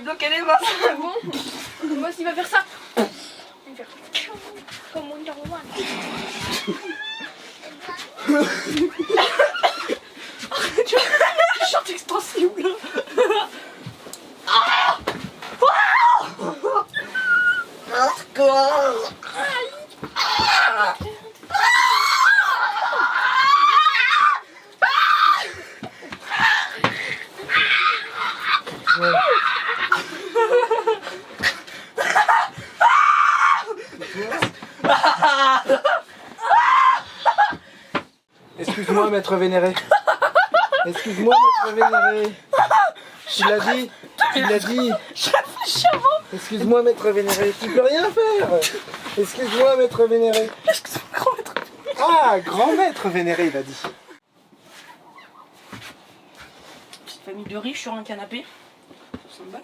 bloquer les mains. Bon, moi s'il va faire ça. Il va faire comme Wonder Woman. Short extensible. Excuse-moi, maître vénéré. Excuse-moi, maître vénéré. Tu l'as dit. Tu l'as dit. Excuse-moi, maître vénéré. Tu peux rien faire. Excuse-moi, maître vénéré. Excuse-moi, grand maître. Ah, grand maître vénéré, il a dit. Petite famille de riches sur un canapé. 60 balles.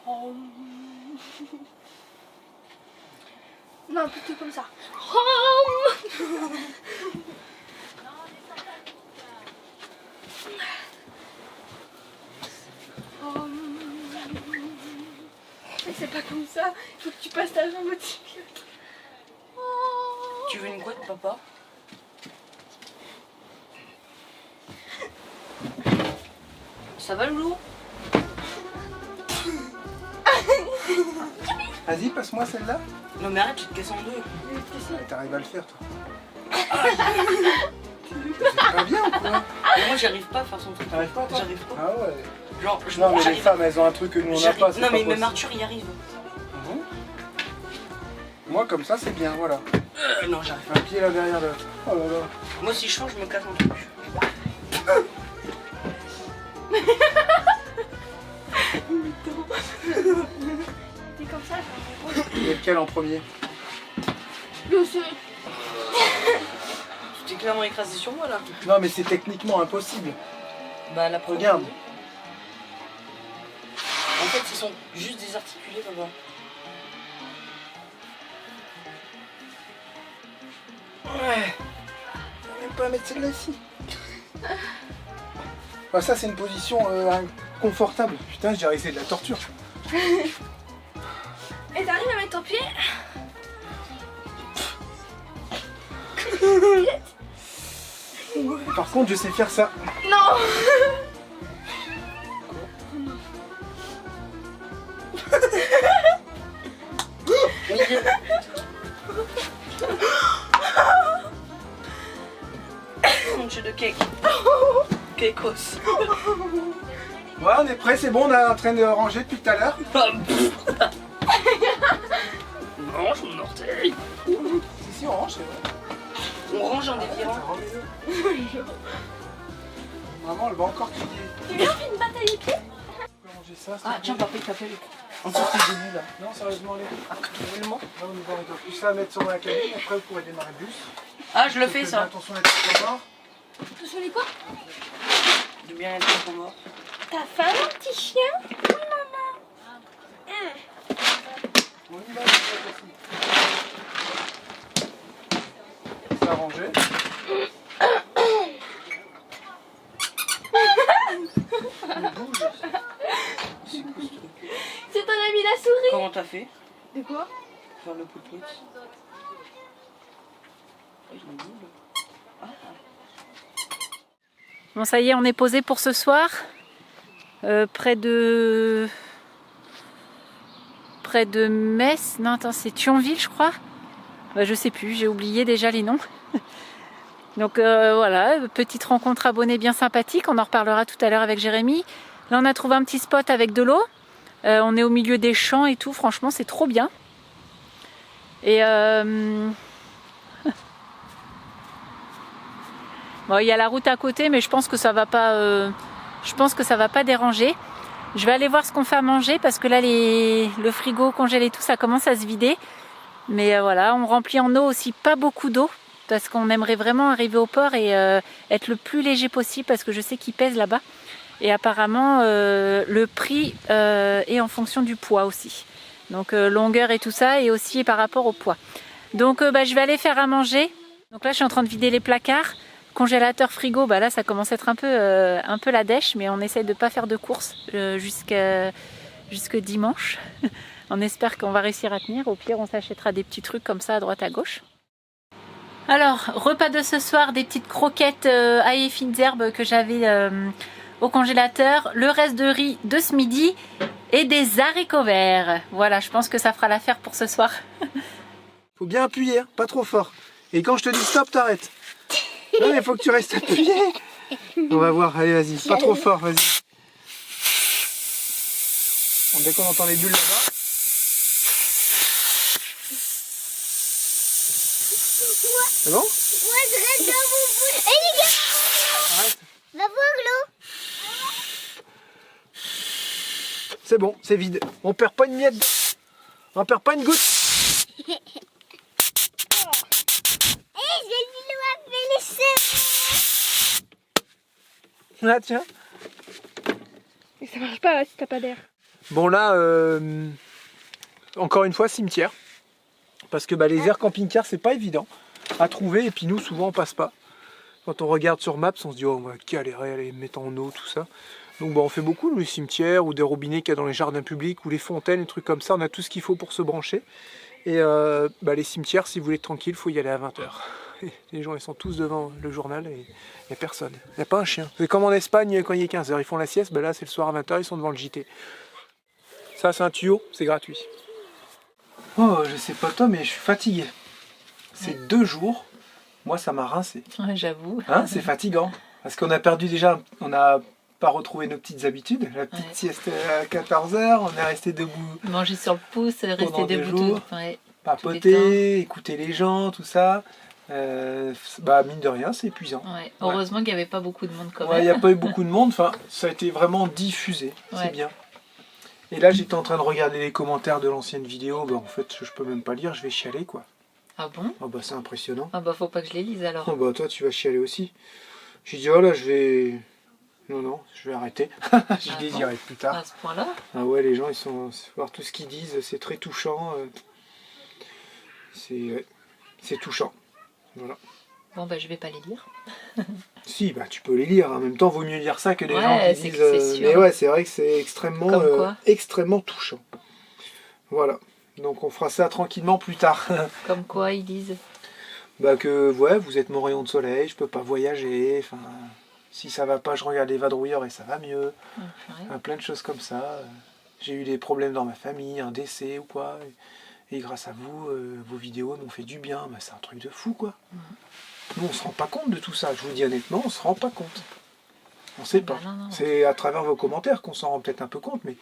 Oh. Non, plutôt comme ça. Mais c'est pas comme ça. Il faut que tu passes ta jambe au-dessus. Tu veux une couette, papa? Ça va, Loulou? Vas-y, passe-moi celle-là. Non mais arrête, tu te casses en deux. T'arrives à le faire, toi. C'est pas bien ou quoi? Mais moi j'arrive pas à faire son truc. T'arrives pas, toi? J'arrive pas. Ah ouais. Genre, Non, mais les j'arrive- femmes, elles ont un truc que nous, on n'a pas. c'est Non pas mais même possible. Arthur y arrive. Mhm. Moi, comme ça, c'est bien, voilà. Non, j'arrive. Un pied là derrière l'autre. Oh là là. Moi si je change, je me casse un truc. T'es comme ça. Et lequel en premier? Le seul. Tu t'es clairement écrasé sur moi là. Non, mais c'est techniquement impossible. Bah la première. Regarde. En fait, ils sont juste désarticulés, papa. Ouais. On va même pas mettre celle-là ici. Ah, ça, c'est une position confortable. Putain, je dirais que c'est de la torture. Et t'arrives à mettre ton pied? Par contre, je sais faire ça. Non. Mon dieu de cake. Cakos. Ouais, on est prêt, c'est bon, on est en train de ranger depuis tout à l'heure. Range mon orteil. Si, on range, c'est vrai. On range en dévirant. Maman, elle va encore crier. Tu viens, on fait une bataille des pieds? On peut ranger ça, Ah tiens, papa il t'appelle. on sort tes genoux là. Non, sérieusement, allez. Actuellement. Là, on va tout ça mettre sur la cabine, après vous pourrez démarrer le bus. Ah, je le fais Faites ça. Attention à la petite mort. Attention les quoi? De bien être pour mort. T'as faim, mon petit chien? Oui, maman. On y va, c'est arrangé. C'est ton ami la souris. Comment t'as fait? De quoi? Faire le pout-pout. Il me double. Bon, ça y est, on est posé pour ce soir. Près de Metz. Non, attends, c'est Thionville, je crois. Bah, je sais plus, j'ai oublié déjà les noms. Donc voilà, petite rencontre abonnée bien sympathique. On en reparlera tout à l'heure avec Jérémy. Là, on a trouvé un petit spot avec de l'eau. On est au milieu des champs et tout. Franchement, c'est trop bien. Et bon, il y a la route à côté, mais je pense que ça va pas. Je pense que ça va pas déranger. Je vais aller voir ce qu'on fait à manger parce que là, le frigo congèle et tout, ça commence à se vider. Mais voilà, on remplit en eau aussi pas beaucoup d'eau parce qu'on aimerait vraiment arriver au port et être le plus léger possible parce que je sais qu'il pèse là-bas. Et apparemment, le prix est en fonction du poids aussi. Donc longueur et tout ça et aussi par rapport au poids. Donc je vais aller faire à manger. Donc là, je suis en train de vider les placards Congélateur frigo, bah là ça commence à être un peu la dèche, mais on essaye de pas faire de courses jusque dimanche. On espère qu'on va réussir à tenir. Au pire, on s'achètera des petits trucs comme ça à droite à gauche. Alors, repas de ce soir, des petites croquettes ail et fines herbes que j'avais au congélateur, le reste de riz de ce midi et des haricots verts. Voilà, je pense que ça fera l'affaire pour ce soir. Faut bien appuyer, hein, pas trop fort. Et quand je te dis stop, t'arrêtes. Non, mais faut que tu restes appuyé. On va voir, allez vas-y, pas trop fort, vas-y. Bon, dès qu'on entend les bulles là-bas. C'est bon? Moi, je reste dans mon bout. Et les gars, Arrête. va voir l'eau. C'est bon, c'est vide. On perd pas une miette. On perd pas une goutte. J'ai vu l'eau a fait les cheveux. Là, tiens. Et ça marche pas si t'as pas d'air. Bon là, encore une fois, cimetière. Parce que bah, les aires camping-car, c'est pas évident à trouver. Et puis nous, souvent, on passe pas. Quand on regarde sur Maps, on se dit, oh, on va galérer à les mettre en eau, tout ça. Donc bah, on fait beaucoup, nous, les cimetières, ou des robinets qu'il y a dans les jardins publics, ou les fontaines, des trucs comme ça. On a tout ce qu'il faut pour se brancher. Et bah, les cimetières, si vous voulez être tranquille, il faut y aller à 20 h. Les gens, ils sont tous devant le journal et il n'y a personne. Il n'y a pas un chien. C'est comme en Espagne, quand il est 15 h, ils font la sieste. Bah, là, c'est le soir à 20 h, ils sont devant le JT. Ça, c'est un tuyau, c'est gratuit. Oh, je sais pas toi, mais je suis fatigué. C'est 2 jours. Moi, ça m'a rincé. Ouais, j'avoue. Hein, c'est fatigant. Parce qu'on a perdu déjà, on n'a pas retrouvé nos petites habitudes. La petite sieste à 14 h, on est resté debout. Manger sur le pouce, rester Pendant des debout. jours. Ouais. Papoter, écouter les gens, tout ça. Bah, mine de rien, c'est épuisant. Ouais. Heureusement qu'il n'y avait pas beaucoup de monde quand Ouais, même. il n'y a pas eu beaucoup de monde. Enfin, ça a été vraiment diffusé. Ouais. C'est bien. Et là, j'étais en train de regarder les commentaires de l'ancienne vidéo. Bah, en fait, je peux même pas lire, je vais chialer, quoi. Ah bon? Oh, bah, c'est impressionnant. Ah bah faut pas que je les lise alors. Oh, bah, toi, tu vas chialer aussi. J'ai dit, oh là, je vais... Non, je vais arrêter. Je les dirai plus tard. À ce point-là? Ah ouais, les gens, ils sont... Voir tout ce qu'ils disent, c'est très touchant. C'est touchant. Voilà. Bon bah je vais pas les lire. Si, bah tu peux les lire. En même temps, vaut mieux lire ça que des Ouais, gens qui c'est disent... que c'est sûr. Mais ouais, c'est vrai que c'est extrêmement, Comme quoi extrêmement touchant. Voilà. Donc on fera ça tranquillement plus tard. Comme quoi ils disent? Bah que, ouais, vous êtes mon rayon de soleil, je peux pas voyager. Enfin, si ça va pas, je regarde les vadrouilleurs et ça va mieux. Enfin, plein de choses comme ça. J'ai eu des problèmes dans ma famille, un décès ou quoi. Et grâce à vous, vos vidéos m'ont fait du bien. Bah, c'est un truc de fou, quoi. Nous, on se rend pas compte de tout ça. Je vous dis honnêtement, on se rend pas compte. On sait pas. Non. C'est à travers vos commentaires qu'on s'en rend peut-être un peu compte, mais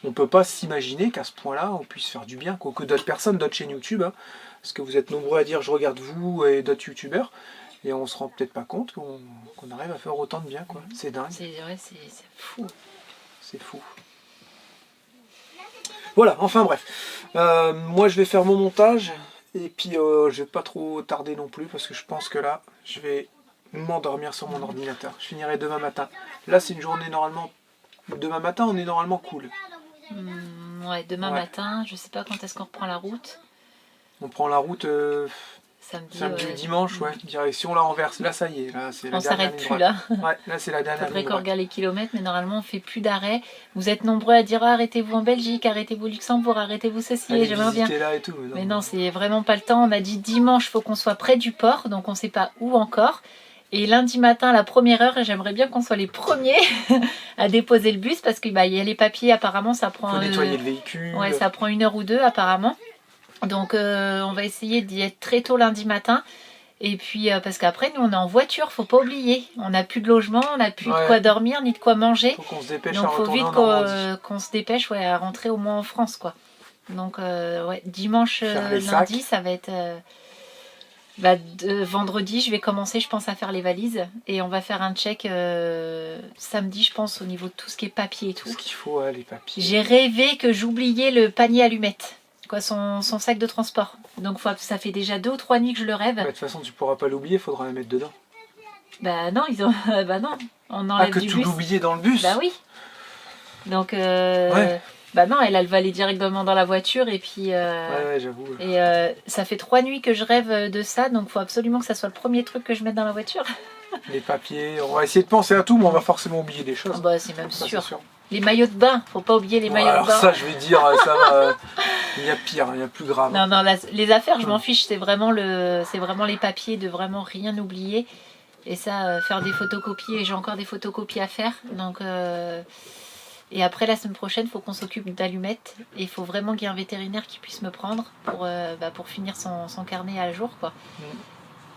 on peut pas s'imaginer qu'à ce point-là, on puisse faire du bien, quoi. Que d'autres personnes, d'autres chaînes YouTube, hein, parce que vous êtes nombreux à dire je regarde vous et d'autres youtubeurs, et on se rend peut-être pas compte qu'on arrive à faire autant de bien, quoi. C'est dingue. C'est fou. C'est fou. Voilà, enfin bref. Moi, je vais faire mon montage. Et puis, je vais pas trop tarder non plus. Parce que je pense que là, je vais m'endormir sur mon ordinateur. Je finirai demain matin. Là, c'est une journée normalement... Demain matin, on est normalement cool. Ouais, demain matin, je sais pas quand est-ce qu'on reprend la route. On prend la route samedi ou dimanche, ouais. Direction la renverse. Là, ça y est. Là, c'est la on s'arrête dernière plus ligne là. droite. Ouais, là, c'est la dernière Faudrait ligne qu'on droite. regarde les kilomètres, mais normalement on fait plus d'arrêts. Vous êtes nombreux à dire arrêtez-vous en Belgique, arrêtez-vous au Luxembourg, arrêtez-vous ceci. Allez J'aimerais bien. visiter là et tout, Mais non, c'est vraiment pas le temps. On a dit dimanche, faut qu'on soit près du port, donc on sait pas où encore. Et lundi matin, à la première heure, j'aimerais bien qu'on soit les premiers à déposer le bus parce qu'il y a les papiers. Apparemment, ça prend. Faut nettoyer le véhicule. Ouais, ça prend 1 heure ou 2 apparemment. Donc on va essayer d'y être très tôt lundi matin. Et puis parce qu'après nous on est en voiture, faut pas oublier. On n'a plus de logement, on n'a plus de quoi dormir ni de quoi manger. Faut qu'on se dépêche donc à faut retourner vite en Normandie. qu'on se dépêche à rentrer au moins en France quoi. Donc ouais, dimanche les lundi sacs. ça va être vendredi je vais commencer je pense à faire les valises et on va faire un check samedi je pense au niveau de tout ce qui est papier et tout. Ce qu'il faut, les papiers. J'ai rêvé que j'oubliais le panier allumettes. Quoi, son sac de transport. Donc ça fait déjà 2 ou 3 nuits que je le rêve. De toute façon, tu pourras pas l'oublier, il faudra la mettre dedans. Bah non, ils ont. Bah non, on enlève Que du tu bus. l'oubliais dans le bus. Bah oui. Donc Bah non, elle va aller directement dans la voiture et puis... Ouais, j'avoue. Et ça fait 3 nuits que je rêve de ça, donc il faut absolument que ça soit le premier truc que je mette dans la voiture. Les papiers, on va essayer de penser à tout, mais on va forcément oublier des choses. Ah bah c'est même Ça, sûr. c'est sûr. Les maillots de bain, faut pas oublier les Bon, maillots alors de bain. ça, je vais dire, ça va, il y a pire, il y a plus grave. Non, non, les affaires, je m'en fiche, c'est vraiment les papiers, de vraiment rien oublier. Et ça, faire des photocopies, et j'ai encore des photocopies à faire. Donc, et après, la semaine prochaine, il faut qu'on s'occupe d'allumettes. Et il faut vraiment qu'il y ait un vétérinaire qui puisse me prendre pour finir son carnet à jour, quoi.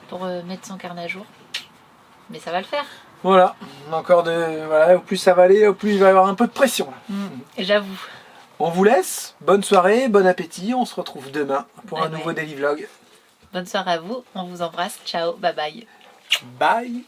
Pour mettre son carnet à jour. Mais ça va le faire. Voilà, encore voilà, au plus ça va aller, au plus il va y avoir un peu de pression. Là. Et j'avoue. On vous laisse, bonne soirée, bon appétit, on se retrouve demain pour un Ouais. nouveau Daily Vlog. Bonne soirée à vous, on vous embrasse, ciao, bye bye. Bye.